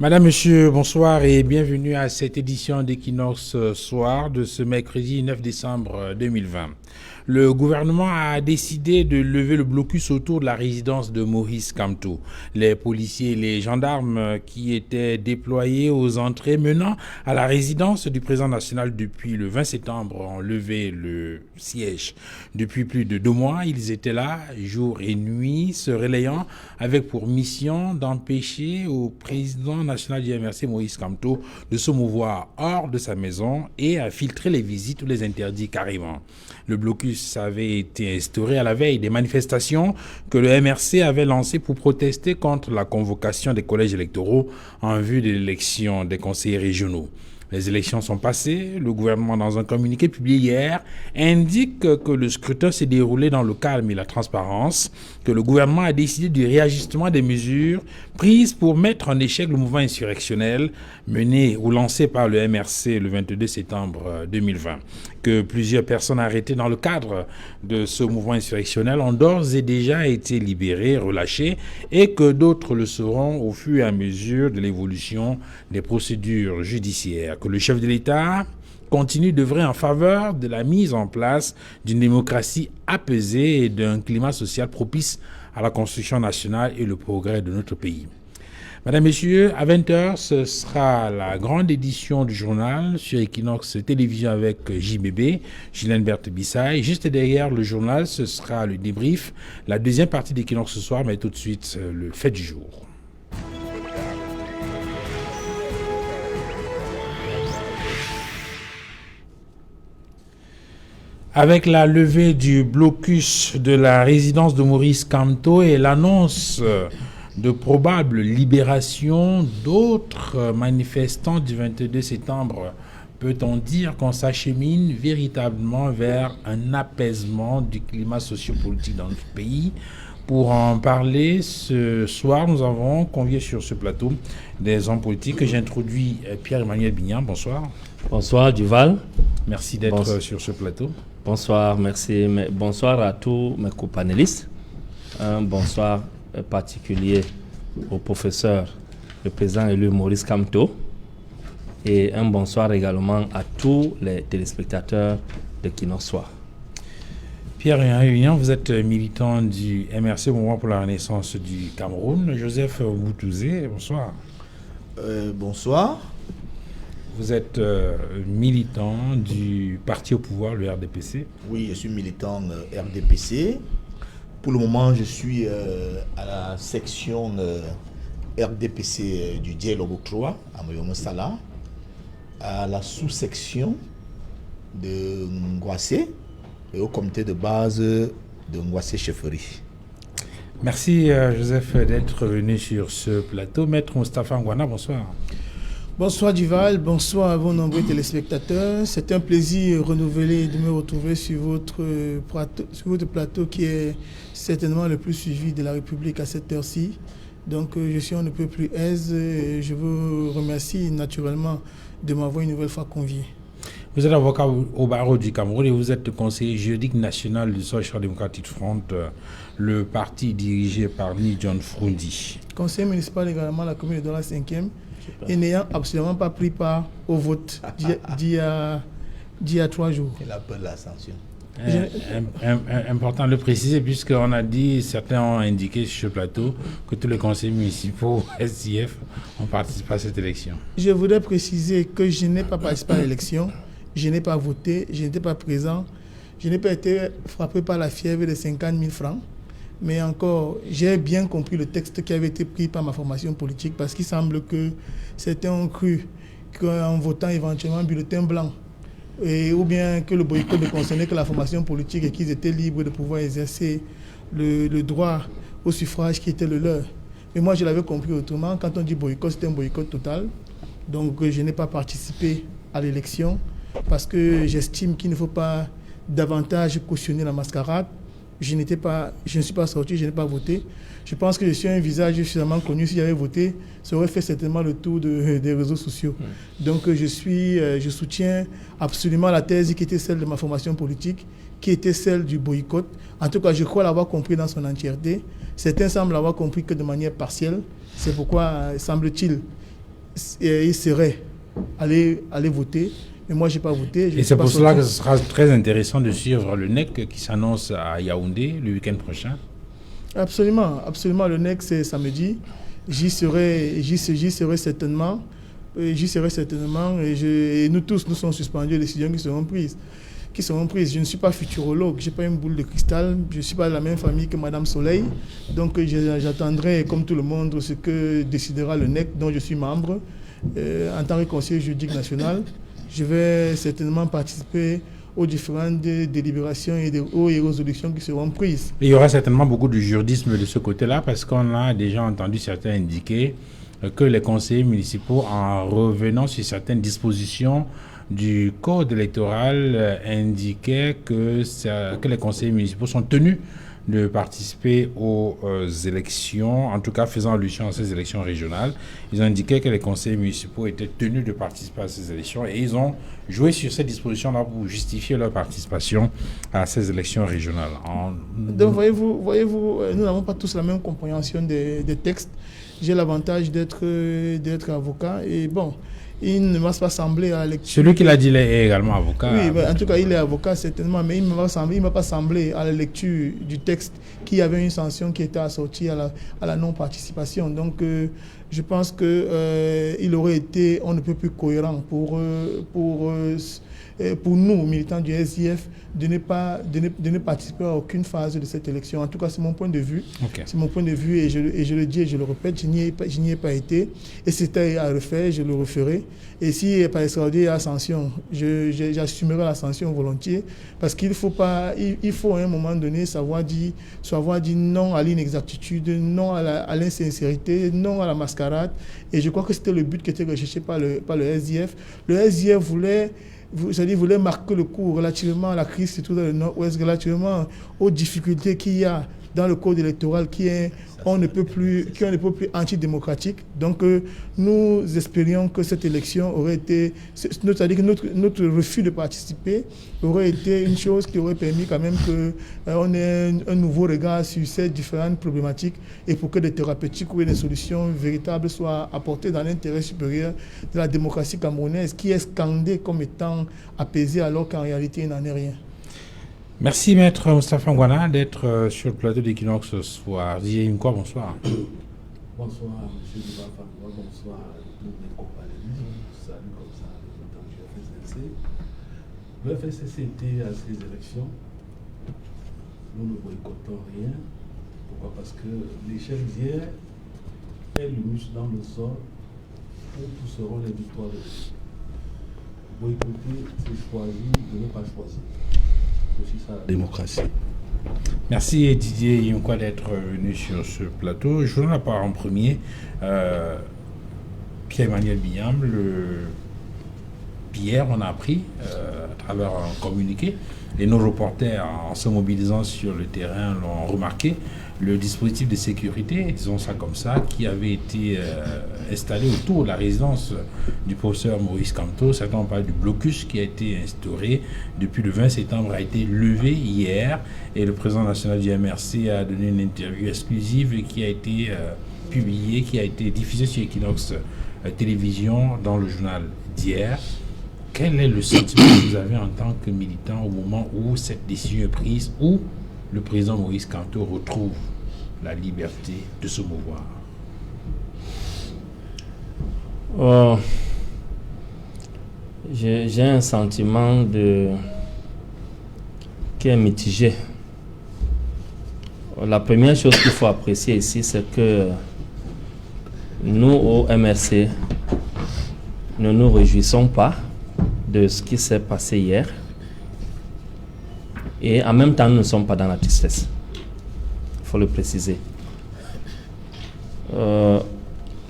Madame, Monsieur, bonsoir et bienvenue à cette édition d'Equinox Soir de ce mercredi 9 décembre 2020. Le gouvernement a décidé de lever le blocus autour de la résidence de Maurice Kamto. Les policiers et les gendarmes qui étaient déployés aux entrées menant à la résidence du président national depuis le 20 septembre ont levé le siège. Depuis plus de 2 mois, ils étaient là, jour et nuit, se relayant avec pour mission d'empêcher au président national du MRC, Maurice Kamto, de se mouvoir hors de sa maison et à filtrer les visites ou les interdits carrément. Le blocus avait été instauré à la veille des manifestations que le MRC avait lancées pour protester contre la convocation des collèges électoraux en vue de l'élection des conseillers régionaux. Les élections sont passées. Le gouvernement, dans un communiqué publié hier, indique que le scrutin s'est déroulé dans le calme et la transparence, que le gouvernement a décidé du réajustement des mesures prises pour mettre en échec le mouvement insurrectionnel mené ou lancé par le MRC le 22 septembre 2020, que plusieurs personnes arrêtées dans le cadre de ce mouvement insurrectionnel ont d'ores et déjà été libérées, relâchées, et que d'autres le seront au fur et à mesure de l'évolution des procédures judiciaires, que le chef de l'État continue d'œuvrer en faveur de la mise en place d'une démocratie apaisée et d'un climat social propice à la construction nationale et le progrès de notre pays. Madame, Messieurs, à 20h, ce sera la grande édition du journal sur Equinox Télévision avec JBB, Ghislaine Berthe Bissaye. Juste derrière le journal, ce sera le débrief, la deuxième partie d'Equinox ce soir, mais tout de suite, le fait du jour. Avec la levée du blocus de la résidence de Maurice Kamto et l'annonce de probable libération d'autres manifestants du 22 septembre, peut-on dire qu'on s'achemine véritablement vers un apaisement du climat sociopolitique dans notre pays? Pour en parler, ce soir, nous avons convié sur ce plateau des hommes politiques que j'introduis. Pierre-Emmanuel Bignan, bonsoir. Bonsoir Duval. Merci d'être sur ce plateau. Bonsoir, merci. Bonsoir à tous mes co-panélistes. Un bonsoir particulier au professeur, le président élu Maurice Kamto. Et un bonsoir également à tous les téléspectateurs de Equinox Soir. Pierre-Henri, vous êtes militant du MRC, Mouvement pour la Renaissance du Cameroun. Joseph Boutouzé, bonsoir. Bonsoir. Vous êtes militant du parti au pouvoir, le RDPC. Oui, je suis militant RDPC. Pour le moment, je suis à la section RDPC du dialogue octroi à Moyomosala, à la sous-section de Ngwassé et au comité de base de Ngwassé Chefferie. Merci Joseph d'être venu sur ce plateau. Maître Moustapha Ngwana, bonsoir. Bonsoir Duval, bonsoir à vos nombreux téléspectateurs. C'est un plaisir renouvelé de me retrouver sur votre plateau qui est certainement le plus suivi de la République à cette heure-ci. Donc je suis un peu plus aise et je vous remercie naturellement de m'avoir une nouvelle fois convié. Vous êtes avocat au barreau du Cameroun et vous êtes conseiller juridique national du Social Democratic Front, le parti dirigé par Ni John Frundi. Conseiller municipal également à la commune de Douala 5e. Et n'ayant absolument pas pris part au vote d'il y a 3 jours. C'est la peur de la sanction. Important de le préciser puisqu'on a dit, certains ont indiqué sur ce plateau que tous les conseillers municipaux SIF ont participé à cette élection. Je voudrais préciser que je n'ai pas participé à l'élection, je n'ai pas voté, je n'étais pas présent, je n'ai pas été frappé par la fièvre de 50 000 francs. Mais encore, j'ai bien compris le texte qui avait été pris par ma formation politique parce qu'il semble que certains ont cru qu'en votant éventuellement un bulletin blanc ou bien que le boycott ne concernait que la formation politique et qu'ils étaient libres de pouvoir exercer le droit au suffrage qui était le leur. Mais moi, je l'avais compris autrement. Quand on dit boycott, c'est un boycott total. Donc, je n'ai pas participé à l'élection parce que j'estime qu'il ne faut pas davantage cautionner la mascarade. Je ne suis pas sorti, je n'ai pas voté. Je pense que je suis un visage suffisamment connu. Si j'avais voté, ça aurait fait certainement le tour des réseaux sociaux. Donc je soutiens absolument la thèse qui était celle de ma formation politique, qui était celle du boycott. En tout cas, je crois l'avoir compris dans son entièreté. Certains semblent l'avoir compris que de manière partielle. C'est pourquoi, semble-t-il, il serait aller voter. Mais moi, je n'ai pas voté. Et c'est pour cela que ce sera très intéressant de suivre le NEC qui s'annonce à Yaoundé le week-end prochain. Absolument, absolument. Le NEC, c'est samedi. J'y serai certainement. Et nous tous, nous sommes suspendus aux décisions qui seront prises. Je ne suis pas futurologue, je n'ai pas une boule de cristal, je ne suis pas de la même famille que Madame Soleil. Donc j'attendrai, comme tout le monde, ce que décidera le NEC, dont je suis membre. En tant que conseiller juridique national, je vais certainement participer aux différentes délibérations et aux résolutions qui seront prises. Il y aura certainement beaucoup de juridisme de ce côté-là, parce qu'on a déjà entendu certains indiquer que les conseillers municipaux, en revenant sur certaines dispositions du code électoral, indiquaient que les conseillers municipaux sont tenus de participer aux élections, en tout cas faisant allusion à ces élections régionales. Ils ont indiqué que les conseillers municipaux étaient tenus de participer à ces élections et ils ont joué sur ces dispositions-là pour justifier leur participation à ces élections régionales. Donc voyez-vous, nous n'avons pas tous la même compréhension des textes. J'ai l'avantage d'être avocat et bon, il ne m'a pas semblé à la lecture. Celui qui l'a dit est également avocat. Oui, en tout cas, il est avocat certainement, mais il ne m'a pas semblé à la lecture du texte qu'il y avait une sanction qui était assortie à la non-participation. Donc, je pense qu'il aurait été, on ne peut plus cohérent pour nous, militants du SIF, de ne participer à aucune phase de cette élection. En tout cas, c'est mon point de vue. Okay. C'est mon point de vue et je le dis et je le répète, je n'y ai pas été. Et c'était à refaire, je le referai. Et si par extraordinaire sanction, j'assumerai la sanction volontiers parce qu'il faut à un moment donné savoir dire non à l'inexactitude, non à l'insincérité, non à la mascarade. Et je crois que c'était le but qui était recherché par le SDF. Le SDF voulait marquer le coup relativement à la crise, surtout dans le Nord-Ouest, relativement aux difficultés qu'il y a dans le code électoral qui on ne peut plus antidémocratique. Donc nous espérions que cette élection aurait été, c'est-à-dire que notre refus de participer aurait été une chose qui aurait permis quand même qu'on ait un nouveau regard sur ces différentes problématiques et pour que des thérapeutiques ou des solutions véritables soient apportées dans l'intérêt supérieur de la démocratie camerounaise qui est scandée comme étant apaisée alors qu'en réalité il n'en est rien. Merci Maître Moustapha Ngwana d'être sur le plateau d'Equinox ce soir. Quoi, bonsoir. Bonsoir M. Moustapha Ngwana, bonsoir à tous mes compagnons. Salut comme ça, le FSCC était à ces élections. Nous ne boycottons rien. Pourquoi? Parce que l'échelle d'hier est le muscle dans le sol où tout seront les victoires de l'équipe. Boycotter, c'est choisir de ne pas choisir. C'est ça la démocratie. Merci Didier Yimkwa d'être venu sur ce plateau. Je vous donne la parole en premier. Pierre-Emmanuel Biam, hier on a appris à travers un communiqué, et nos reporters en se mobilisant sur le terrain l'ont remarqué, le dispositif de sécurité, disons ça comme ça, qui avait été installé autour de la résidence du professeur Maurice Kamto. Certains parlent du blocus qui a été instauré depuis le 20 septembre, a été levé hier, et le président national du MRC a donné une interview exclusive qui a été publiée, qui a été diffusée sur Equinox Télévision dans le journal d'hier. Quel est le sentiment que vous avez en tant que militant au moment où cette décision est prise, où le président Maurice Kamto retrouve la liberté de se mouvoir? J'ai un sentiment qui est mitigé. La première chose qu'il faut apprécier ici, c'est que nous, au MRC, ne nous réjouissons pas de ce qui s'est passé hier. Et en même temps, nous ne sommes pas dans la tristesse. Il faut le préciser.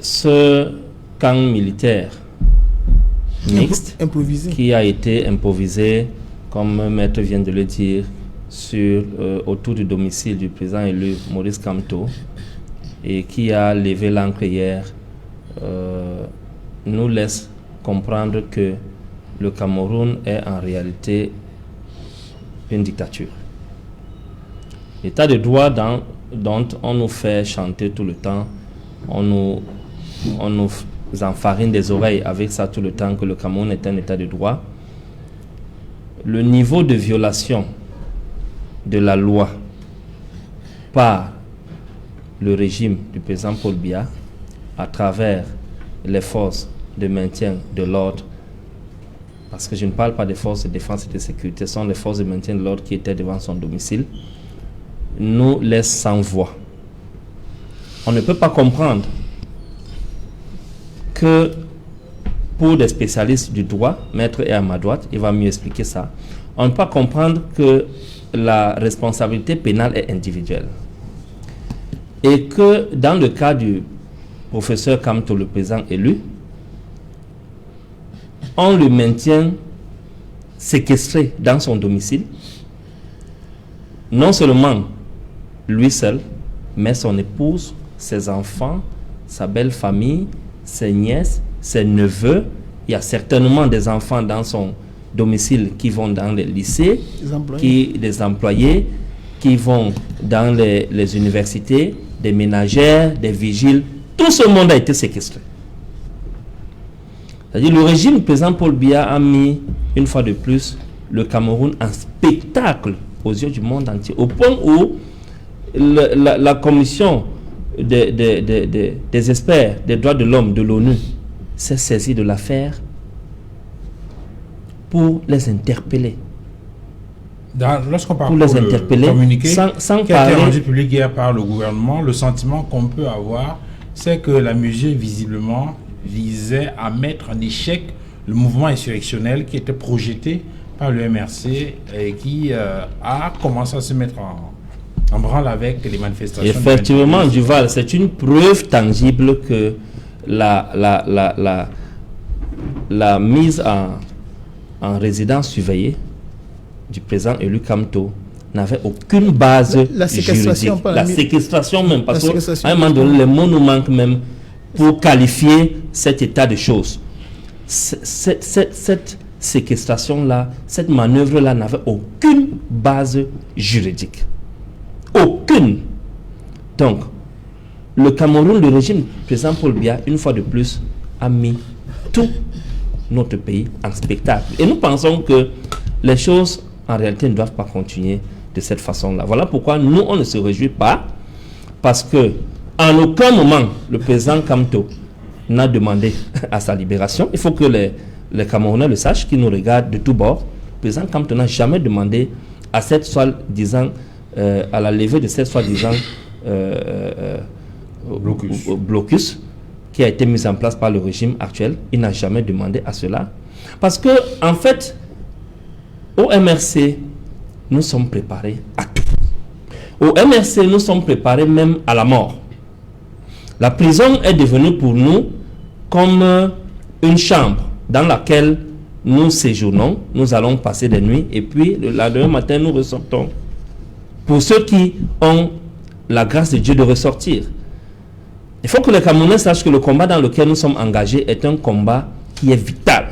Ce camp militaire mixte qui a été improvisé, comme Maître vient de le dire, autour du domicile du président élu Maurice Kamto et qui a levé l'ancre hier, nous laisse comprendre que le Cameroun est en réalité une dictature. L'état de droit dont on nous fait chanter tout le temps, on nous enfarine des oreilles avec ça tout le temps que le Cameroun est un état de droit. Le niveau de violation de la loi par le régime du président Paul Biya à travers les forces de maintien de l'ordre, parce que je ne parle pas des forces de défense et de sécurité, ce sont les forces de maintien de l'ordre qui étaient devant son domicile, nous laisse sans voix. On ne peut pas comprendre que pour des spécialistes du droit, Maître est à ma droite, il va mieux expliquer ça, on ne peut pas comprendre que la responsabilité pénale est individuelle. Et que dans le cas du professeur Kamto, le président élu, on le maintient séquestré dans son domicile, non seulement lui seul, mais son épouse, ses enfants, sa belle famille, ses nièces, ses neveux. Il y a certainement des enfants dans son domicile qui vont dans les lycées, des employés qui vont dans les universités, des ménagères, des vigiles. Tout ce monde a été séquestré. C'est-à-dire le régime du président Paul Biya a mis, une fois de plus, le Cameroun en spectacle aux yeux du monde entier, au point où la commission des experts des droits de l'homme de l'ONU s'est saisie de l'affaire pour les interpeller. Lorsqu'on parle pour les interpeller, communiqué sans qui a été parler, rendu public hier par le gouvernement, le sentiment qu'on peut avoir, c'est que la mesure visiblement visait à mettre en échec le mouvement insurrectionnel qui était projeté par le MRC et qui a commencé à se mettre en branle avec les manifestations. Effectivement, Duval, c'est une preuve tangible que la mise en résidence surveillée du président élu Kamto n'avait aucune base juridique. La séquestration même, parce qu'à un moment donné, les mots nous manquent même pour qualifier cet état de choses. Cette séquestration-là, cette manœuvre-là n'avait aucune base juridique. Aucune. Donc, le Cameroun, le régime du président Paul Biya, une fois de plus, a mis tout notre pays en spectacle. Et nous pensons que les choses, en réalité, ne doivent pas continuer de cette façon-là. Voilà pourquoi nous, on ne se réjouit pas, parce que en aucun moment, le président Kamto n'a demandé à sa libération. Il faut que les Camerounais le sachent, qui nous regardent de tous bords. Le président Kamto n'a jamais demandé à cette soi-disant, à la levée de cette soi-disant blocus qui a été mis en place par le régime actuel. Il n'a jamais demandé à cela. Parce que, en fait, au MRC, nous sommes préparés à tout. Au MRC, nous sommes préparés même à la mort. La prison est devenue pour nous comme une chambre dans laquelle nous séjournons, nous allons passer des nuits et puis le lendemain matin, nous ressortons. Pour ceux qui ont la grâce de Dieu de ressortir, il faut que les Camerounais sachent que le combat dans lequel nous sommes engagés est un combat qui est vital.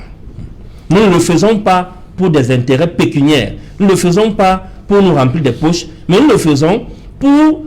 Nous ne le faisons pas pour des intérêts pécuniaires. Nous ne le faisons pas pour nous remplir des poches, mais nous le faisons pour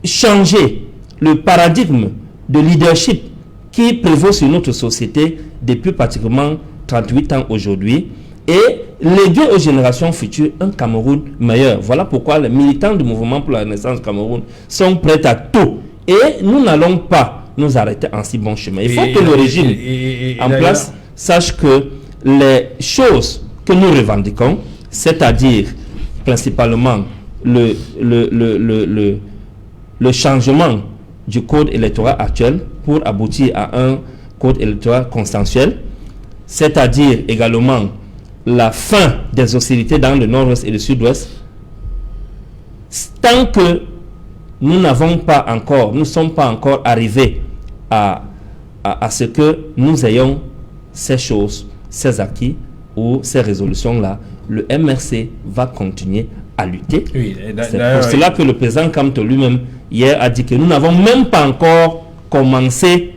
changer le paradigme de leadership qui prévaut sur notre société depuis pratiquement 38 ans aujourd'hui et léguer aux générations futures un Cameroun meilleur. Voilà pourquoi les militants du mouvement pour la renaissance du Cameroun sont prêts à tout. Et nous n'allons pas nous arrêter en si bon chemin. Il faut que le régime en place sache que les choses que nous revendiquons, c'est-à-dire principalement le changement du code électoral actuel pour aboutir à un code électoral consensuel, c'est-à-dire également la fin des hostilités dans le nord-ouest et le sud-ouest, tant que nous n'avons pas encore, nous ne sommes pas encore arrivés à ce que nous ayons ces choses, ces acquis ou ces résolutions-là, le MRC va continuer à lutter. Oui, c'est pour cela que le président Kamto lui-même hier a dit que nous n'avons même pas encore commencé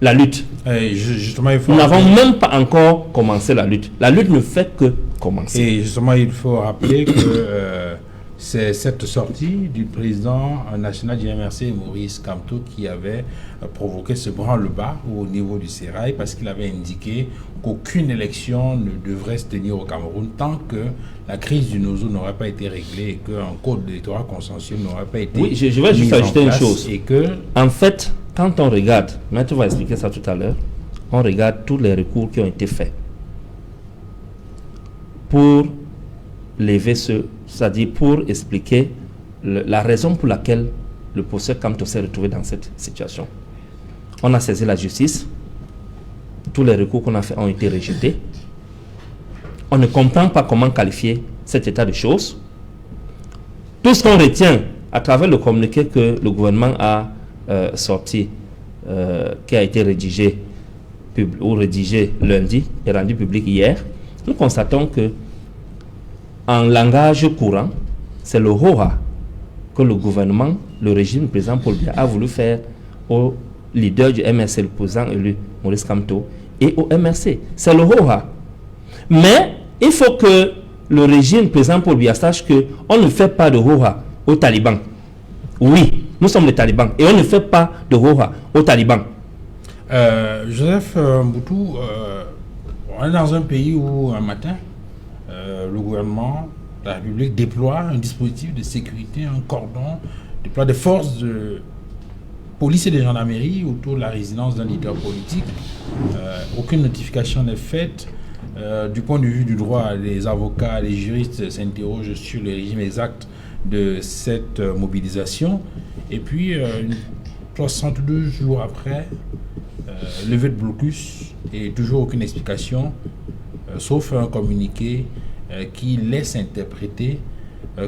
la lutte. Nous n'avons même pas encore commencé la lutte. La lutte ne fait que commencer. Et justement, il faut rappeler que C'est cette sortie du président national du MRC, Maurice Kamto, qui avait provoqué ce branle-bas au niveau du Sérail parce qu'il avait indiqué qu'aucune élection ne devrait se tenir au Cameroun tant que la crise du Nozo n'aurait pas été réglée et qu'un code d'électorat consensuel n'aurait pas été Oui, je vais juste ajouter une chose. Et que... En fait, quand on regarde, Maître va expliquer ça tout à l'heure, on regarde tous les recours qui ont été faits pour lever c'est-à-dire pour expliquer la raison pour laquelle le professeur Kamto s'est retrouvé dans cette situation. On a saisi la justice, tous les recours qu'on a fait ont été rejetés. On ne comprend pas comment qualifier cet état de choses. Tout ce qu'on retient à travers le communiqué que le gouvernement a sorti, qui a été rédigé lundi et rendu public hier, nous constatons que en langage courant, c'est le HOHA que le gouvernement, le régime, le président Paul Biya a voulu faire au leader du MRC, le président élu Maurice Kamto, et au MRC. C'est le HOHA. Mais il faut que le régime, le président Paul Biya, sache qu'on ne fait pas de HOHA aux talibans. Oui, nous sommes les talibans et on ne fait pas de HOHA aux talibans. Joseph Mboutou, on est dans un pays où un matin, le gouvernement, la République déploie un dispositif de sécurité, un cordon, déploie des forces de police et de gendarmerie autour de la résidence d'un leader politique. Aucune notification n'est faite. Du point de vue du droit, les avocats, les juristes s'interrogent sur le régime exact de cette mobilisation. Et puis, 62 jours après, levée de blocus et toujours aucune explication, sauf un communiqué qui laisse interpréter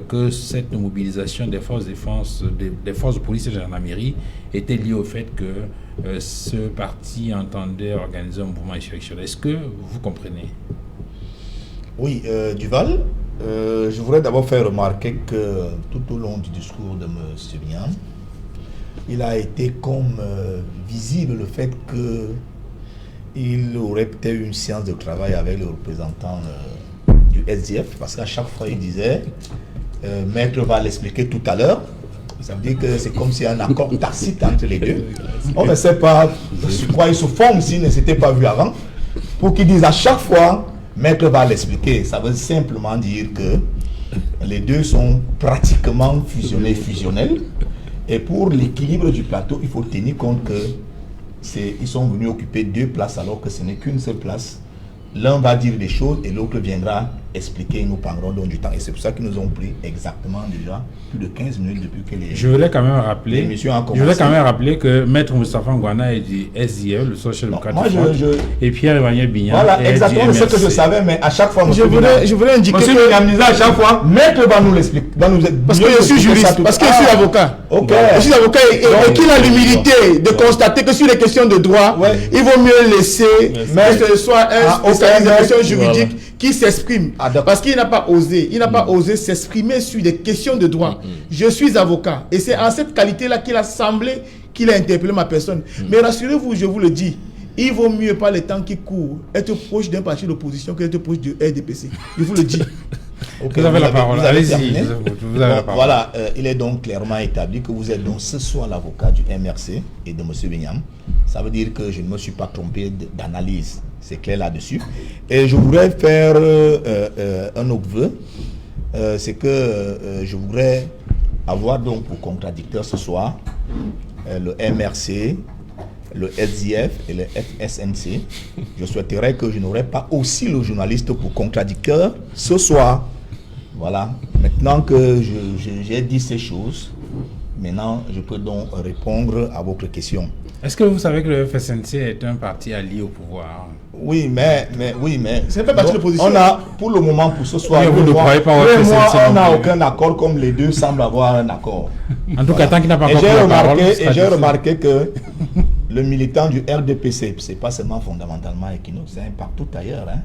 que cette mobilisation des forces de police et de gendarmerie était liée au fait que ce parti entendait organiser un mouvement insurrectionnel. Est-ce que vous comprenez? Oui, Duval, je voudrais d'abord faire remarquer que tout au long du discours de M. Biyan, il a été comme visible le fait qu'il aurait peut-être eu une séance de travail avec le représentant du SDF, parce qu'à chaque fois il disait Maître va l'expliquer tout à l'heure. Ça veut dire que c'est comme s'il y a un accord tacite entre les deux. On ne sait pas sur quoi ils se forment s'ils ne s'étaient pas vus avant, pour qu'ils disent à chaque fois Maître va l'expliquer. Ça veut simplement dire que les deux sont pratiquement fusionnels. Et pour l'équilibre du plateau, il faut tenir compte qu'ils sont venus occuper deux places alors que ce n'est qu'une seule place. L'un va dire des choses et l'autre viendra expliquer et nous prendrons donc du temps. Et c'est pour ça qu'ils nous ont pris exactement déjà plus de 15 minutes depuis que les... Je voulais quand même rappeler que Maître Moustapha Ngwana est du SDF, le Social Democratic Front, et Pierre-Emmanuel Bignan. Voilà, exactement ce que je savais, mais à chaque fois... Je voulais indiquer que... Monsieur à chaque fois, Maître va nous l'expliquer. Parce que je suis juriste, parce que je suis avocat. Ok. Je suis avocat et qu'il a l'humilité de constater que sur les questions de droit, il vaut mieux laisser que ce soit un spécialiste de questions juridiques qui s'exprime. Parce qu'il n'a pas osé s'exprimer sur des questions de droit. Je suis avocat et c'est en cette qualité-là qu'il a semblé qu'il a interpellé ma personne. Mais rassurez-vous, je vous le dis, il vaut mieux, par les temps qui courent, être proche d'un parti d'opposition qu'être proche du RDPC. Je vous le dis. Okay, vous avez la parole. Allez-y. Voilà, il est donc clairement établi que vous êtes donc ce soir l'avocat du MRC et de M. Biyan. Ça veut dire que je ne me suis pas trompé d'analyse. C'est clair là-dessus. Et je voudrais faire un autre vœu. C'est que je voudrais avoir donc pour contradicteur ce soir le MRC, le SDF et le FSNC. Je souhaiterais que je n'aurais pas aussi le journaliste pour contradicteur ce soir. Voilà. Maintenant que j'ai dit ces choses, maintenant je peux donc répondre à votre question. Est-ce que vous savez que le FSNC est un parti allié au pouvoir? Oui, mais c'est pas parti d'opposition. On a, pour le moment, pour ce soir, vous ne croyez pas au FSNC? On n'a aucun accord, comme les deux semblent avoir un accord. En tout cas, tant qu'il n'a pas encore j'ai remarqué que le militant du RDPC, c'est pas seulement fondamentalement Equinox, c'est partout ailleurs. Hein.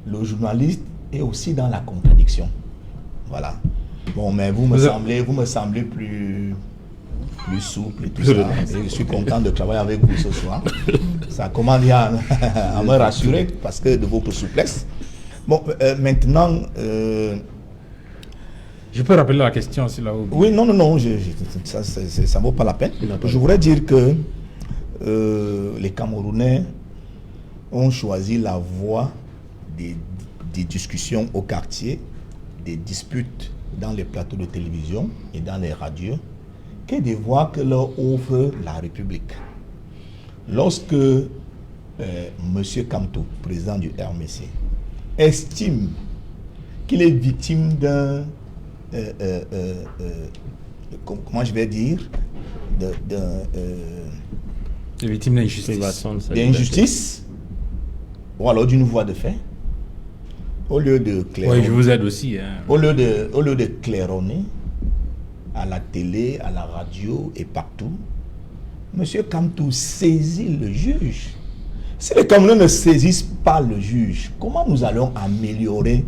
Le journaliste est aussi dans la contradiction. Voilà. Bon, mais vous me semblez plus souple et tout ça. Et je suis content de travailler avec vous ce soir. Ça commence à me rassurer parce que de votre souplesse. Bon, maintenant, Je peux rappeler la question si là où... Oui, non, ça ne vaut pas la peine. Je voudrais dire que les Camerounais ont choisi la voie des discussions au quartier, des disputes dans les plateaux de télévision et dans les radios, que des voies que leur offre la République. Lorsque M. Kamto, président du RMC, estime qu'il est victime d'un comment je vais dire victime d'injustice ou alors d'une voie de fait, au lieu de claironner, oui, je vous aide aussi, hein. au lieu de claironner à la télé, à la radio et partout, M. Kamto saisit le juge. Si les Camerounais ne saisissent pas le juge, comment nous allons améliorer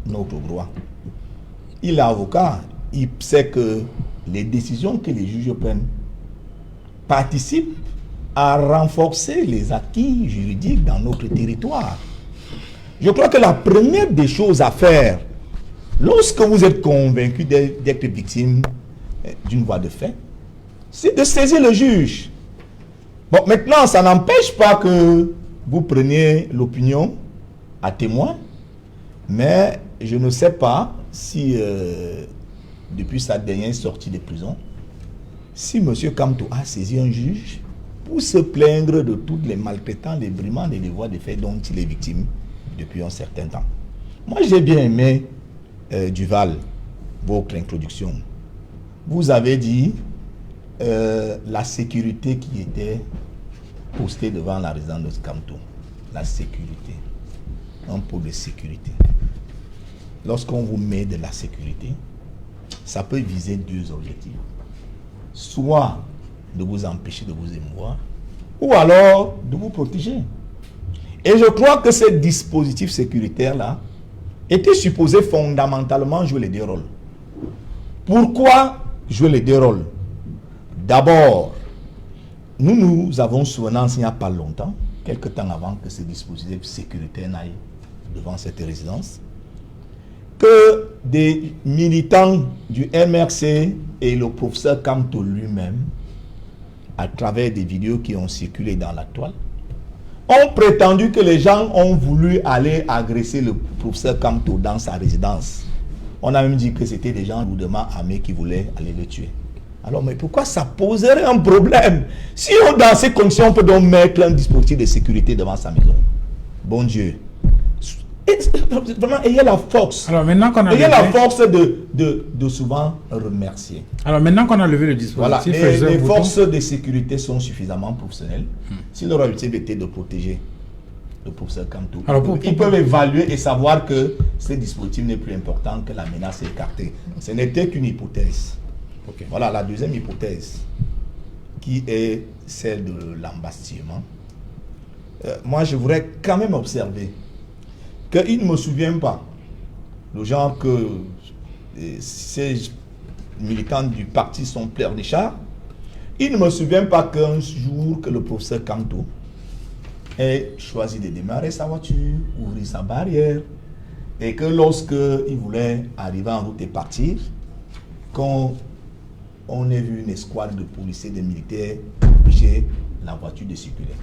notre droit? Il est avocat, il sait que les décisions que les juges prennent participent à renforcer les acquis juridiques dans notre territoire. Je crois que la première des choses à faire, lorsque vous êtes convaincu d'être victime d'une voie de fait, c'est de saisir le juge. Bon, maintenant, ça n'empêche pas que vous preniez l'opinion à témoin, mais je ne sais pas si, depuis sa dernière sortie de prison, si M. Kamto a saisi un juge pour se plaindre de toutes les maltraitances, les brimandes et les voies de fait dont il est victime depuis un certain temps. Moi, j'ai bien aimé, Duval, votre introduction. Vous avez dit la sécurité qui était postée devant la résidence de Kamto. La sécurité. Un pot de sécurité. Lorsqu'on vous met de la sécurité, ça peut viser deux objectifs. Soit de vous empêcher de vous émouvoir, ou alors de vous protéger. Et je crois que ce dispositif sécuritaire-là était supposé fondamentalement jouer les deux rôles. Pourquoi jouer les deux rôles? D'abord, nous avons souvenance il n'y a pas longtemps, quelque temps avant que ce dispositif sécuritaire n'aille devant cette résidence, que des militants du MRC et le professeur Kamto lui-même, à travers des vidéos qui ont circulé dans la toile, ont prétendu que les gens ont voulu aller agresser le professeur Kamto dans sa résidence. On a même dit que c'était des gens lourdement armés qui voulaient aller le tuer. Alors, mais pourquoi ça poserait un problème? Si dans ces conditions, on peut donc mettre un dispositif de sécurité devant sa maison. Bon Dieu. Vraiment, ayez la force. Alors, maintenant qu'on a ayez la force de souvent remercier. Alors, maintenant qu'on a levé le dispositif, voilà, les forces de sécurité sont suffisamment professionnelles. Si leur objectif était de protéger le professeur Kamto, ils peuvent évaluer et savoir que ce dispositif n'est plus important, que la menace est écartée. Ce n'était qu'une hypothèse. Okay. Voilà la deuxième hypothèse, qui est celle de l'embastillement. Moi, je voudrais quand même observer qu'il ne me souvient pas, le genre que ces militants du parti sont pleurnichards, il ne me souvient pas qu'un jour que le professeur Kamto ait choisi de démarrer sa voiture, ouvrir sa barrière, et que lorsqu'il voulait arriver en route et partir, quand on ait vu une escouade de policiers, de militaires empêcher la voiture de circuler.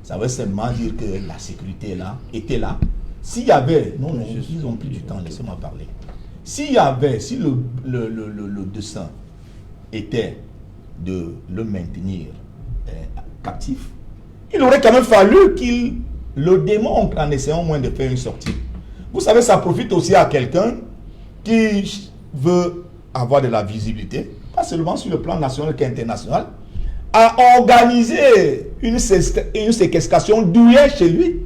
Ça veut seulement dire que la sécurité là, était là. S'il y avait, non, ils n'ont plus du temps, laissez-moi parler. Si le dessein était de le maintenir captif, il aurait quand même fallu qu'il le démontre en essayant au moins de faire une sortie. Vous savez, ça profite aussi à quelqu'un qui veut avoir de la visibilité, pas seulement sur le plan national qu'international, à organiser une séquestration d'huiles chez lui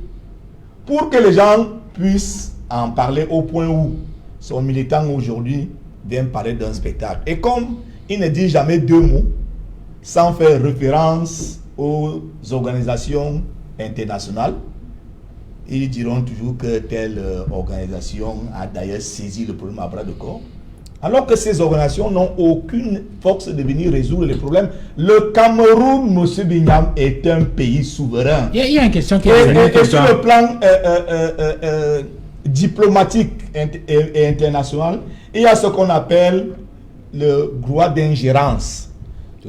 pour que les gens puissent en parler au point où son militant aujourd'hui vient parler d'un spectacle. Et comme il ne dit jamais deux mots sans faire référence aux organisations internationales, ils diront toujours que telle organisation a d'ailleurs saisi le problème à bras de corps. Alors que ces organisations n'ont aucune force de venir résoudre les problèmes. Le Cameroun, M. Bignam, est un pays souverain. Il y a une question qui est et sur le plan diplomatique et internationale, il y a ce qu'on appelle le droit d'ingérence.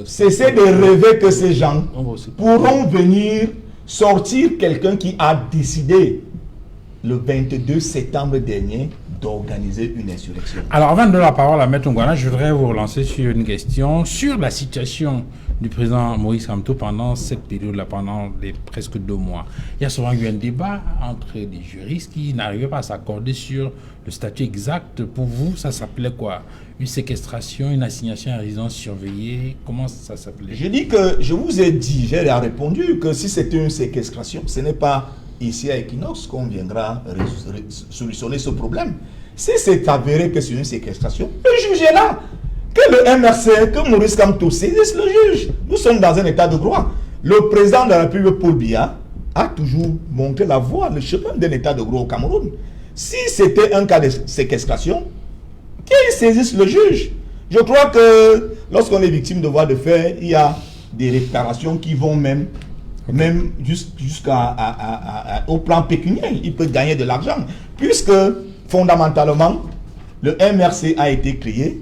Cessez de rêver que ces gens pourront venir sortir quelqu'un qui a décidé le 22 septembre dernier d'organiser une insurrection. Alors, avant de donner la parole à Maître Ngouana, je voudrais vous relancer sur une question sur la situation du président Maurice Kamto pendant cette période-là, pendant les presque 2 mois. Il y a souvent eu un débat entre des juristes qui n'arrivaient pas à s'accorder sur le statut exact. Pour vous, ça s'appelait quoi? Une séquestration, une assignation à résidence surveillée? Comment ça s'appelait? Je dis que je vous ai dit, j'ai répondu que si c'était une séquestration, ce n'est pas ici à Equinox qu'on viendra solutionner ce problème. Si c'est avéré que c'est une séquestration, le juge est là. Que le MRC, que Maurice Kamto saisisse le juge. Nous sommes dans un état de droit. Le président de la République, Paul Biya, a toujours montré la voie, le chemin d'un état de droit au Cameroun. Si c'était un cas de séquestration, qu'il saisisse le juge. Je crois que lorsqu'on est victime de voies de fait, il y a des réparations qui vont même jusqu'au plan pécuniaire. Il peut gagner de l'argent. Puisque, fondamentalement, le MRC a été créé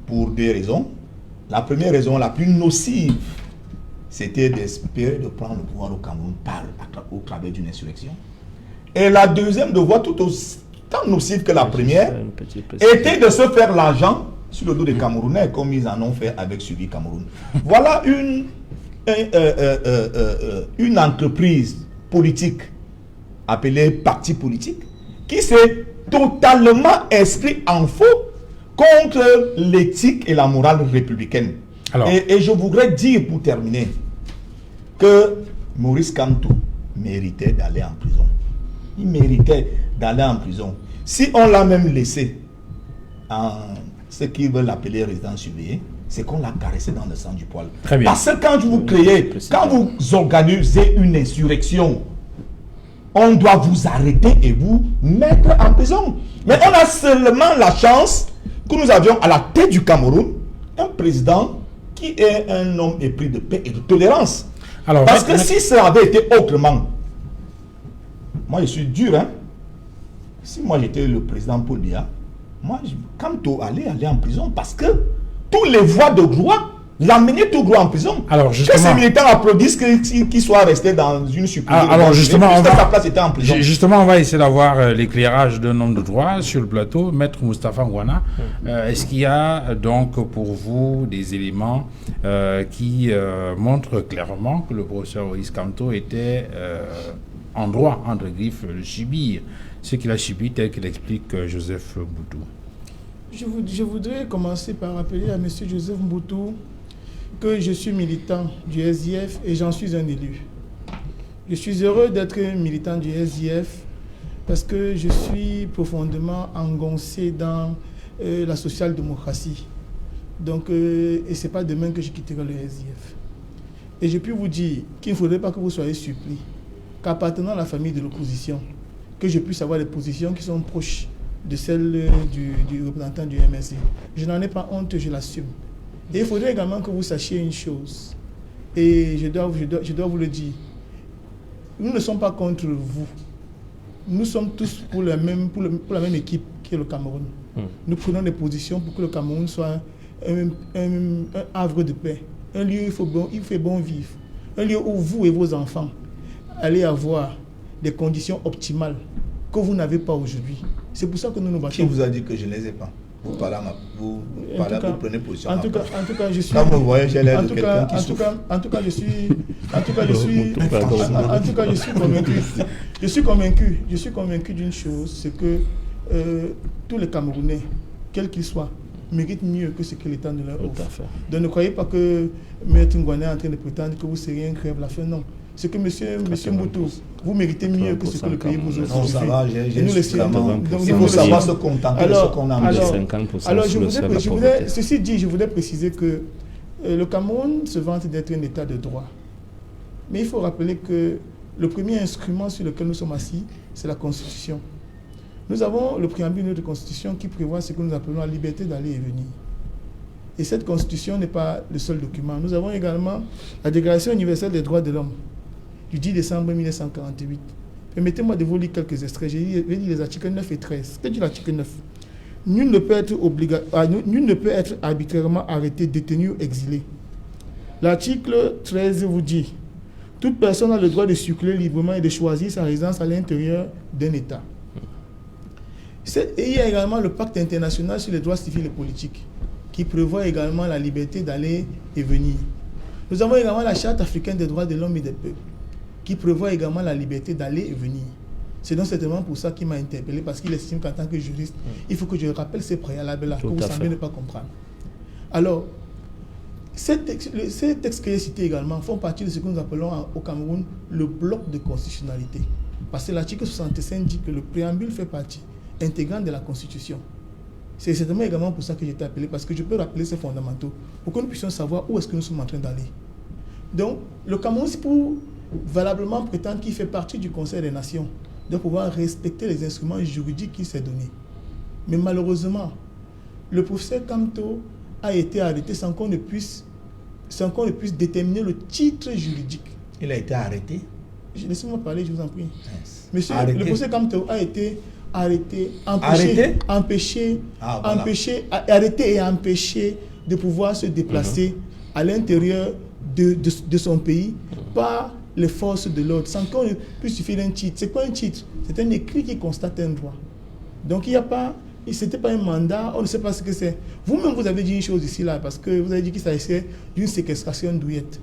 pour 2 raisons. La première raison, la plus nocive, c'était d'espérer de prendre le pouvoir au Cameroun au travers d'une insurrection. Et la deuxième, de voir tout aussi nocive que la première, était de se faire l'argent sur le dos des Camerounais, comme ils en ont fait avec Suivi Cameroun. Voilà une entreprise politique appelée parti politique qui s'est totalement inscrit en faux contre l'éthique et la morale républicaine. Alors, et je voudrais dire pour terminer que Maurice Kamto méritait d'aller en prison. Il méritait d'aller en prison. Si on l'a même laissé en ce qu'ils veulent appeler résidence surveillée, c'est qu'on l'a caressé dans le sang du poil. Très bien. Parce que quand vous créez, quand vous organisez une insurrection, on doit vous arrêter et vous mettre en prison. Mais on a seulement la chance que nous avions à la tête du Cameroun un président qui est un homme épris de paix et de tolérance. Alors, parce que si ça avait été autrement, moi je suis dur, hein. Si moi j'étais le président Paul Biya, moi Kamto allait en prison parce que tous les voies de droit l'amenaient tout droit en prison. Alors justement, que ces militants applaudissent qu'il soit resté dans une supposée. Alors justement, sa place était en prison. Justement, on va essayer d'avoir l'éclairage d'un homme de droit sur le plateau, Maître Moustapha Ngouana. Est-ce qu'il y a donc pour vous des éléments qui montrent clairement que le professeur Maurice Kamto était en droit, entre griffes, de subir ce qu'il a subi tel qu'il explique Joseph Mboutou? Je voudrais commencer par rappeler à M. Joseph Mboutou que je suis militant du SDF et j'en suis un élu. Je suis heureux d'être militant du SDF parce que je suis profondément engoncé dans la social-démocratie. Donc, et ce n'est pas demain que je quitterai le SDF. Et je peux vous dire qu'il ne faudrait pas que vous soyez surpris qu'appartenant à la famille de l'opposition, que je puisse avoir des positions qui sont proches de celles du représentant du MSC. Je n'en ai pas honte, je l'assume. Et il faudrait également que vous sachiez une chose, et je dois vous le dire, nous ne sommes pas contre vous. Nous sommes tous pour la même équipe qui est le Cameroun. Nous prenons des positions pour que le Cameroun soit un havre de paix, un lieu où il fait bon vivre, un lieu où vous et vos enfants allez avoir des conditions optimales que vous n'avez pas aujourd'hui. C'est pour ça que nous nous battons. Qui vous a dit que je ne les ai pas? Vous prenez position. En tout cas, je suis. Quand vous voyez, j'ai l'air de quelqu'un qui souffre. En tout cas, je suis convaincu. Je suis convaincu d'une chose, c'est que tous les Camerounais, quels qu'ils soient, méritent mieux que ce que l'État ne leur offre. Donc ne croyez pas que Maître Ngouana est en train de prétendre que vous seriez un crève la faim. Non. C'est que monsieur Mboutou, vous méritez mieux que ce que le pays vous offre. Non, ça va, j'ai suffisamment. Il faut savoir se contenter de ce qu'on a. Alors, ceci dit, je voudrais préciser que le Cameroun se vante d'être un État de droit. Mais il faut rappeler que le premier instrument sur lequel nous sommes assis, c'est la Constitution. Nous avons le préambule de notre Constitution qui prévoit ce que nous appelons la liberté d'aller et venir. Et cette Constitution n'est pas le seul document. Nous avons également la Déclaration universelle des droits de l'homme du 10 décembre 1948 Permettez-moi de vous lire quelques extraits. J'ai lu les articles 9 et 13. Que dit l'article 9? Nul ne peut être arbitrairement arrêté, détenu ou exilé. L'article 13 vous dit: toute personne a le droit de circuler librement et de choisir sa résidence à l'intérieur d'un État. Et il y a également le pacte international sur les droits civils et politiques, qui prévoit également la liberté d'aller et venir. Nous avons également la Charte africaine des droits de l'homme et des peuples, qui prévoit également la liberté d'aller et venir. C'est donc certainement pour ça qu'il m'a interpellé, parce qu'il estime qu'en tant que juriste, il faut que je rappelle ces préalables-là, que vous semblez ne pas comprendre. Alors, ces textes que j'ai cités également font partie de ce que nous appelons au Cameroun le bloc de constitutionnalité. Parce que l'article 65 dit que le préambule fait partie intégrante de la Constitution. C'est certainement également pour ça que j'ai été appelé, parce que je peux rappeler ces fondamentaux, pour que nous puissions savoir où est-ce que nous sommes en train d'aller. Donc, le Cameroun, c'est pour valablement prétendre qu'il fait partie du Conseil des Nations, de pouvoir respecter les instruments juridiques qui s'est donné. Mais malheureusement, le professeur Kamto a été arrêté sans qu'on ne puisse déterminer le titre juridique. Il a été arrêté? Laissez-moi parler, je vous en prie. Yes. Monsieur, arrêté. Le professeur Kamto a été arrêté et empêché de pouvoir se déplacer à l'intérieur de son pays par les forces de l'ordre, sans qu'on puisse suffire d'un titre. C'est quoi un titre? C'est un écrit qui constate un droit. Donc il n'y a pas, c'était pas un mandat, on ne sait pas ce que c'est. Vous-même, vous avez dit une chose ici, là, parce que vous avez dit qu'il s'agissait d'une séquestration douillette.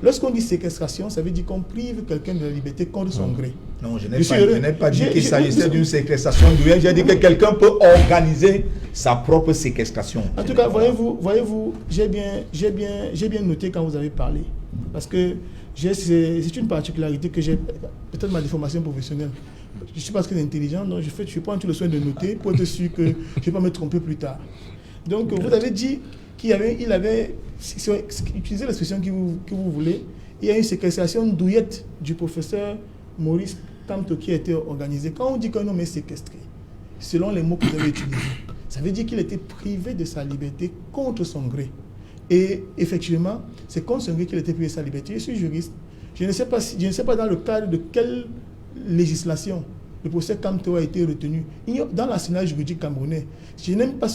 Lorsqu'on dit séquestration, ça veut dire qu'on prive quelqu'un de la liberté contre son gré. Non, je n'ai pas dit qu'il s'agissait d'une séquestration douillette. J'ai dit que quelqu'un peut organiser sa propre séquestration. En tout cas, voyez-vous, j'ai bien noté quand vous avez parlé. Parce que c'est une particularité que j'ai, peut-être ma déformation professionnelle. Je suis pas très intelligent, donc je prends tout le soin de noter pour être sûr que je ne vais pas me tromper plus tard. Donc, vous avez dit qu'il avait utilisé l'expression que vous voulez. Il y a une séquestration douillette du professeur Maurice Kamto qui a été organisée. Quand on dit qu'un homme est séquestré, selon les mots que vous avez utilisés, ça veut dire qu'il était privé de sa liberté contre son gré. Et effectivement, c'est contre son gré qu'il était privé de sa liberté. Je suis juriste. Je ne sais pas dans le cadre de quelle législation le professeur Kamto a été retenu. Dans l'arsenal juridique camerounais, je n'aime pas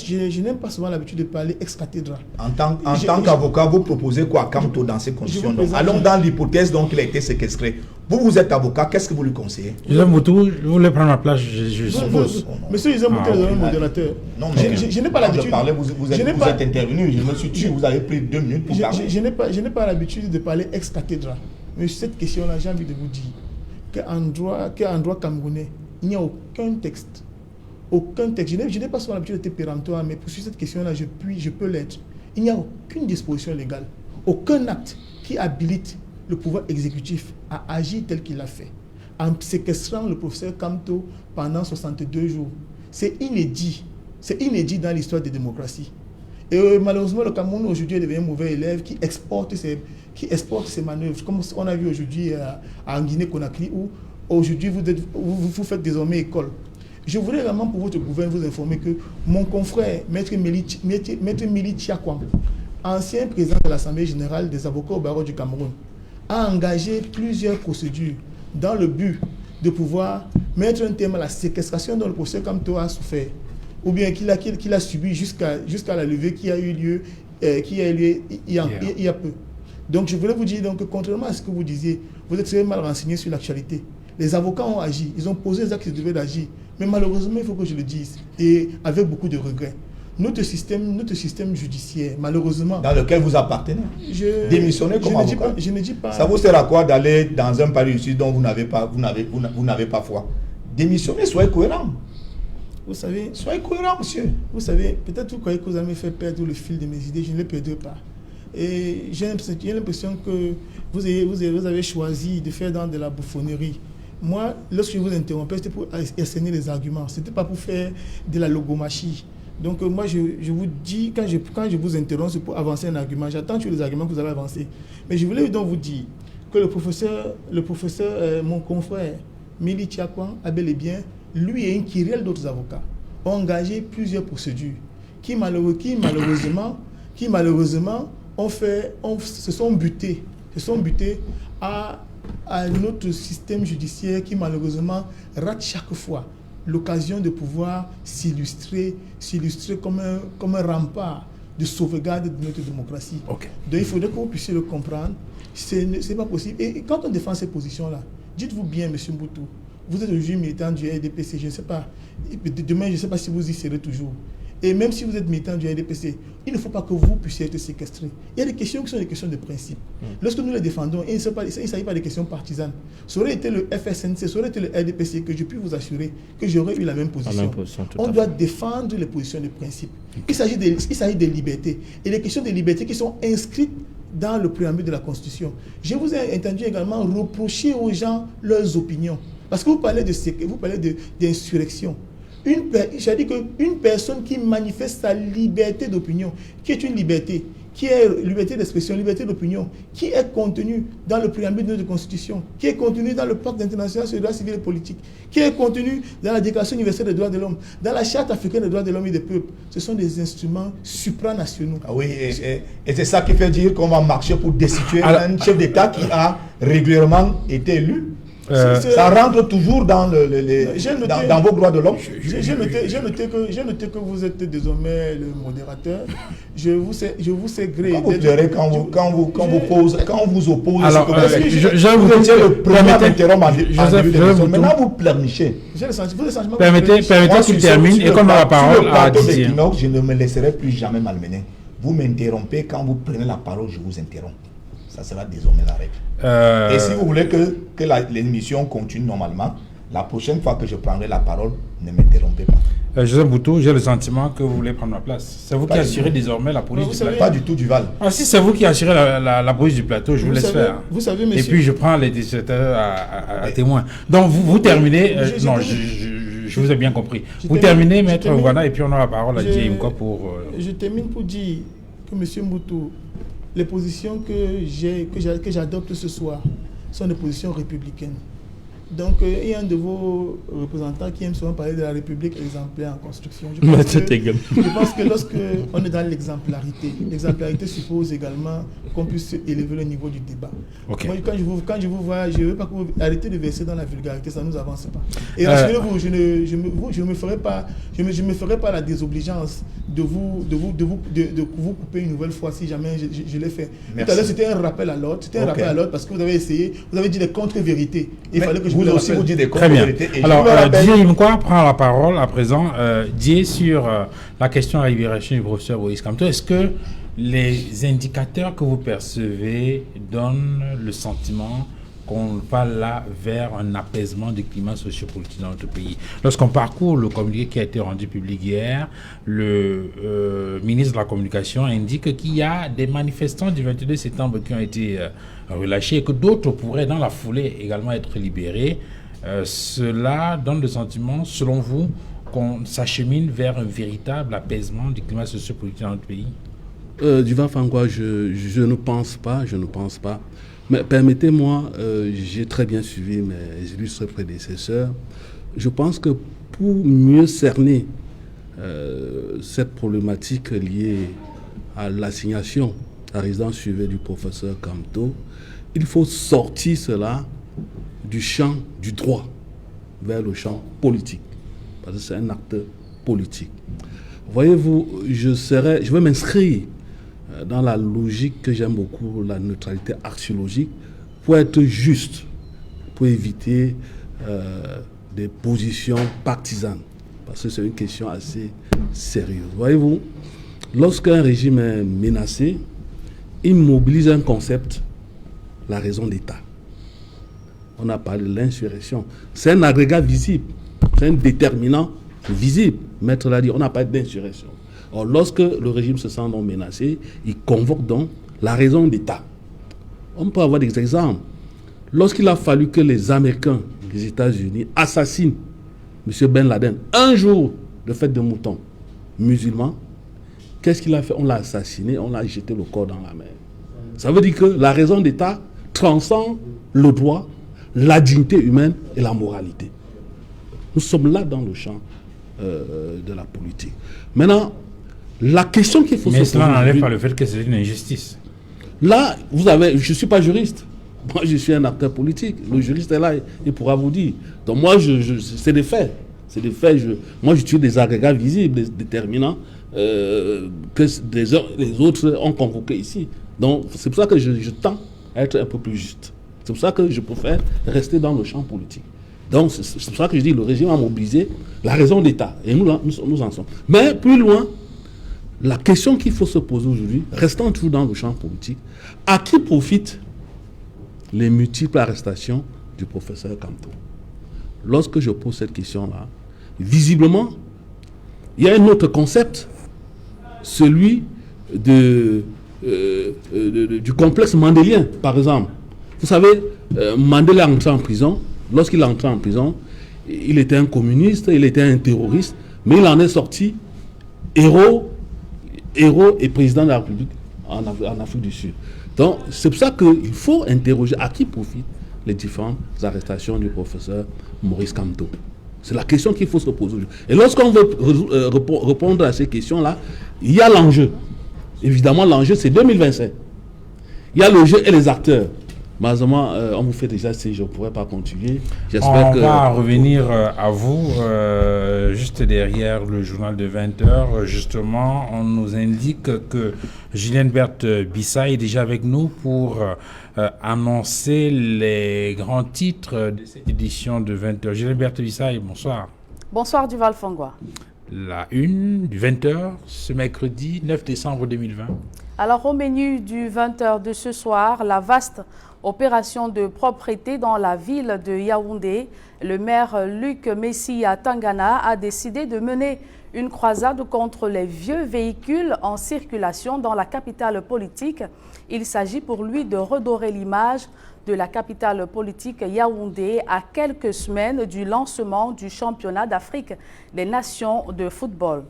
souvent l'habitude de parler ex-cathédra. En tant qu'avocat, vous proposez quoi Kamto dans ces conditions? Allons dans l'hypothèse donc il a été séquestré. Vous êtes avocat, qu'est-ce que vous lui conseillez? Joseph Moutou, vous voulez prendre ma place, je suppose. Monsieur Joseph Moutou est un modérateur. Non, mais je n'ai pas l'habitude. Vous êtes intervenu, je me suis tué, vous avez pris 2 minutes pour parler. Je n'ai pas l'habitude de parler ex-cathédra. Mais sur cette question-là, j'ai envie de vous dire qu'en droit camerounais, il n'y a aucun texte. Aucun texte. Je n'ai pas souvent l'habitude d'être péremptoire, mais pour cette question-là, je peux l'être. Il n'y a aucune disposition légale, aucun acte qui habilite le pouvoir exécutif à agir tel qu'il l'a fait, en séquestrant le professeur Kamto pendant 62 jours. C'est inédit. C'est inédit dans l'histoire des démocraties. Et malheureusement, le Cameroun aujourd'hui est devenu un mauvais élève qui exporte ses manœuvres, comme on a vu aujourd'hui en Guinée-Conakry, où aujourd'hui vous faites désormais école. Je voudrais également pour votre gouvernement vous informer que mon confrère, Maître Mili Tchiakwam, ancien président de l'Assemblée générale des avocats au barreau du Cameroun, a engagé plusieurs procédures dans le but de pouvoir mettre un terme à la séquestration dont le professeur Kamto a souffert, ou bien qu'il a subi jusqu'à la levée qui a eu lieu il y a peu. Donc je voulais vous dire donc, que contrairement à ce que vous disiez, vous êtes très mal renseigné sur l'actualité. Les avocats ont agi, ils ont posé les actes qu'ils devaient d'agir. Mais malheureusement, il faut que je le dise, et avec beaucoup de regrets. Notre système judiciaire, malheureusement... Dans lequel vous appartenez. Démissionnez comme avocat. Je ne dis pas... Ça vous sert à quoi d'aller dans un pari ici dont vous n'avez pas foi? Démissionnez, soyez cohérent. Vous savez... Soyez cohérent, monsieur. Vous savez, peut-être vous croyez que vous avez fait perdre le fil de mes idées, je ne les perdrai pas. Et j'ai l'impression que vous avez choisi de faire dans de la bouffonnerie. Moi, lorsque je vous interrompais, c'était pour asséner les arguments. Ce n'était pas pour faire de la logomachie. Donc moi, je vous dis, quand je vous interromps, c'est pour avancer un argument. J'attends tous les arguments que vous avez avancés. Mais je voulais donc vous dire que le professeur, mon confrère, Mili Tchiakwam, a bel et bien, lui et une kyrielle d'autres avocats, ont engagé plusieurs procédures qui malheureusement se sont butés à à notre système judiciaire qui malheureusement rate chaque fois l'occasion de pouvoir s'illustrer comme un rempart de sauvegarde de notre démocratie. Okay. Donc il faudrait que vous puissiez le comprendre. C'est pas possible. Et quand on défend ces positions-là, dites-vous bien, M. Mboutou, vous êtes aujourd'hui militant du RDPC, je ne sais pas. Demain, je ne sais pas si vous y serez toujours. Et même si vous êtes militant du RDPC, il ne faut pas que vous puissiez être séquestré. Il y a des questions qui sont des questions de principe. Lorsque nous les défendons, il ne s'agit pas de questions partisanes. Ça aurait été le FSNC, ça aurait été le RDPC, que je puis vous assurer que j'aurais eu la même position. On doit défendre les positions de principe. Il s'agit des libertés. Et les questions de liberté qui sont inscrites dans le préambule de la Constitution. Je vous ai entendu également reprocher aux gens leurs opinions. Parce que vous parlez d'insurrection. J'ai dit qu'une personne qui manifeste sa liberté d'opinion, qui est une liberté, qui est liberté d'expression, liberté d'opinion, qui est contenue dans le préambule de notre Constitution, qui est contenue dans le Pacte international sur les droits civils et politiques, qui est contenue dans la Déclaration universelle des droits de l'homme, dans la Charte africaine des droits de l'homme et des peuples. Ce sont des instruments supranationaux. Ah oui, et c'est ça qui fait dire qu'on va marcher pour destituer un chef d'État qui a régulièrement été élu. Ça rentre toujours dans vos droits de l'homme. J'ai noté que vous êtes désormais le modérateur. Je vous sais gré. Quand vous pleurez, quand on vous oppose. Alors, vous étiez le premier à m'interrompre en début d'émission. Maintenant, vous pleurnichez. Permettez qu'il termine et qu'on aura la parole à Didier. Je ne me laisserai plus jamais malmener. Vous m'interrompez, quand vous prenez la parole, je vous interromps. Ça sera désormais la règle. Et si vous voulez que l'émission continue normalement, la prochaine fois que je prendrai la parole, ne m'interrompez pas. Joseph Mboutou, j'ai le sentiment que vous voulez prendre ma place. C'est vous qui assurez désormais la police du plateau. Pas du tout, Duval. Ah, si c'est vous qui assurez la police du plateau, je vous laisse faire. Vous savez, monsieur. Et puis je prends les décideurs à témoin. Donc vous terminez. Non, je vous ai bien compris. Vous terminez, maître Ouana, et puis on aura la parole à Didier Imko pour. Je termine pour dire que monsieur Mboutou, les positions que j'adopte ce soir sont des positions républicaines. Donc, il y a un de vos représentants qui aime souvent parler de la République exemplaire en construction. Je pense que lorsque on est dans l'exemplarité suppose également qu'on puisse élever le niveau du débat. Okay. Moi, quand je vous vois, je ne veux pas que vous arrêtez de verser dans la vulgarité, ça ne nous avance pas. Et rassurez-vous, je ne me ferai pas la désobligeance de vous couper une nouvelle fois si jamais je l'ai fait. Merci. Tout à l'heure, c'était un rappel à l'ordre. C'était un rappel à l'ordre parce que vous avez dit des contre-vérités. Il fallait que vous aussi vous dites des très bien. Alors, Didier Imko prend la parole à présent. Didier, sur la question de la libération du professeur Moïse Kamto, est-ce que les indicateurs que vous percevez donnent le sentiment qu'on va là vers un apaisement du climat sociopolitique dans notre pays? Lorsqu'on parcourt le communiqué qui a été rendu public hier, le ministre de la Communication indique qu'il y a des manifestants du 22 septembre qui ont été relâchés et que d'autres pourraient dans la foulée également être libérés. Cela donne le sentiment, selon vous, qu'on s'achemine vers un véritable apaisement du climat sociopolitique dans notre pays? Duval Fangwa, je ne pense pas. Mais permettez-moi, j'ai très bien suivi mes illustres prédécesseurs. Je pense que pour mieux cerner cette problématique liée à l'assignation à résidence suivie du professeur Kamto, il faut sortir cela du champ du droit vers le champ politique. Parce que c'est un acte politique. Voyez-vous, je vais m'inscrire dans la logique que j'aime beaucoup, la neutralité axiologique, pour être juste, pour éviter des positions partisanes, parce que c'est une question assez sérieuse. Voyez-vous, lorsqu'un régime est menacé, il mobilise un concept, la raison d'État. On a parlé de l'insurrection. C'est un agrégat visible, c'est un déterminant visible. Maître l'a dit, on n'a pas d'insurrection. Or, lorsque le régime se sent donc menacé, il convoque donc la raison d'État. On peut avoir des exemples. Lorsqu'il a fallu que les Américains, les États-Unis, assassinent M. Ben Laden, un jour de fête de mouton musulman, qu'est-ce qu'il a fait? On l'a assassiné, on l'a jeté le corps dans la mer. Ça veut dire que la raison d'État transcende le droit, la dignité humaine et la moralité. Nous sommes là dans le champ de la politique. Maintenant, la question qu'il faut se poser... Mais cela n'enlève pas le fait que c'est une injustice. Là, je ne suis pas juriste. Moi, je suis un acteur politique. Le juriste est là, il pourra vous dire. Donc moi, c'est des faits. C'est des faits. Moi, j'utilise des agrégats visibles, des déterminants que les autres ont convoqués ici. Donc c'est pour ça que je tends à être un peu plus juste. C'est pour ça que je préfère rester dans le champ politique. Donc c'est pour ça que je dis le régime a mobilisé la raison d'État. Et nous en sommes. Mais plus loin, la question qu'il faut se poser aujourd'hui, restant toujours dans le champ politique, à qui profitent les multiples arrestations du professeur Kamto? Lorsque je pose cette question-là, visiblement, il y a un autre concept, celui du complexe mandélien, par exemple. Vous savez, Mandela est entré en prison. Lorsqu'il est entré en prison, il était un communiste, il était un terroriste, mais il en est sorti héros et président de la République en Afrique du Sud. Donc, c'est pour ça qu'il faut interroger à qui profitent les différentes arrestations du professeur Maurice Kamto. C'est la question qu'il faut se poser aujourd'hui. Et lorsqu'on veut répondre à ces questions-là, il y a l'enjeu. Évidemment, l'enjeu, c'est 2025. Il y a le jeu et les acteurs. Malheureusement, on vous fait déjà si je ne pourrais pas continuer. On va revenir à vous, juste derrière le journal de 20h. Justement, on nous indique que Julien Berthe Bissay est déjà avec nous pour annoncer les grands titres de cette édition de 20h. Julien Berthe Bissay, bonsoir. Bonsoir Duval Fangwa. La une du 20h, ce mercredi 9 décembre 2020. Alors, au menu du 20h de ce soir, la vaste opération de propreté dans la ville de Yaoundé. Le maire Luc Messia Tangana a décidé de mener une croisade contre les vieux véhicules en circulation dans la capitale politique. Il s'agit pour lui de redorer l'image de la capitale politique Yaoundé à quelques semaines du lancement du championnat d'Afrique des nations de football.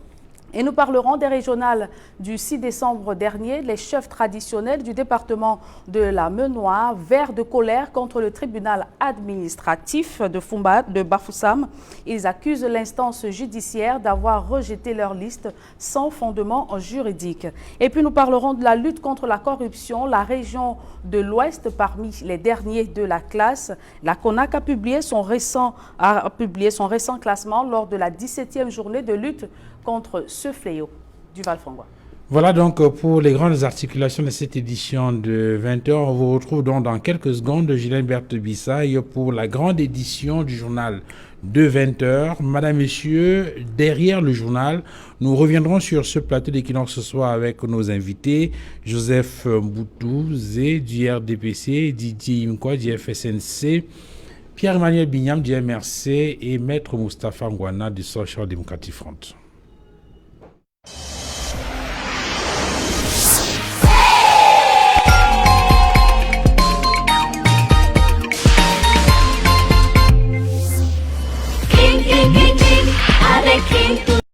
Et nous parlerons des régionales du 6 décembre dernier. Les chefs traditionnels du département de la Menoire, verts de colère contre le tribunal administratif de Bafoussam. Ils accusent l'instance judiciaire d'avoir rejeté leur liste sans fondement juridique. Et puis nous parlerons de la lutte contre la corruption. La région de l'Ouest, parmi les derniers de la classe, la CONAC a publié son récent classement lors de la 17e journée de lutte contre ce fléau. Duval Fangwa. Voilà donc pour les grandes articulations de cette édition de 20h. On vous retrouve donc dans quelques secondes de Julien Berthe Bissay pour la grande édition du journal de 20h. Madame, Messieurs, derrière le journal, nous reviendrons sur ce plateau d'Equinox ce soir avec nos invités, Joseph Mboutou, Zé du RDPC, Didier Imkwa du FSNC, Pierre-Emmanuel Bignam du MRC et Maître Moustapha Ngwana du Social Democratic Front. Avec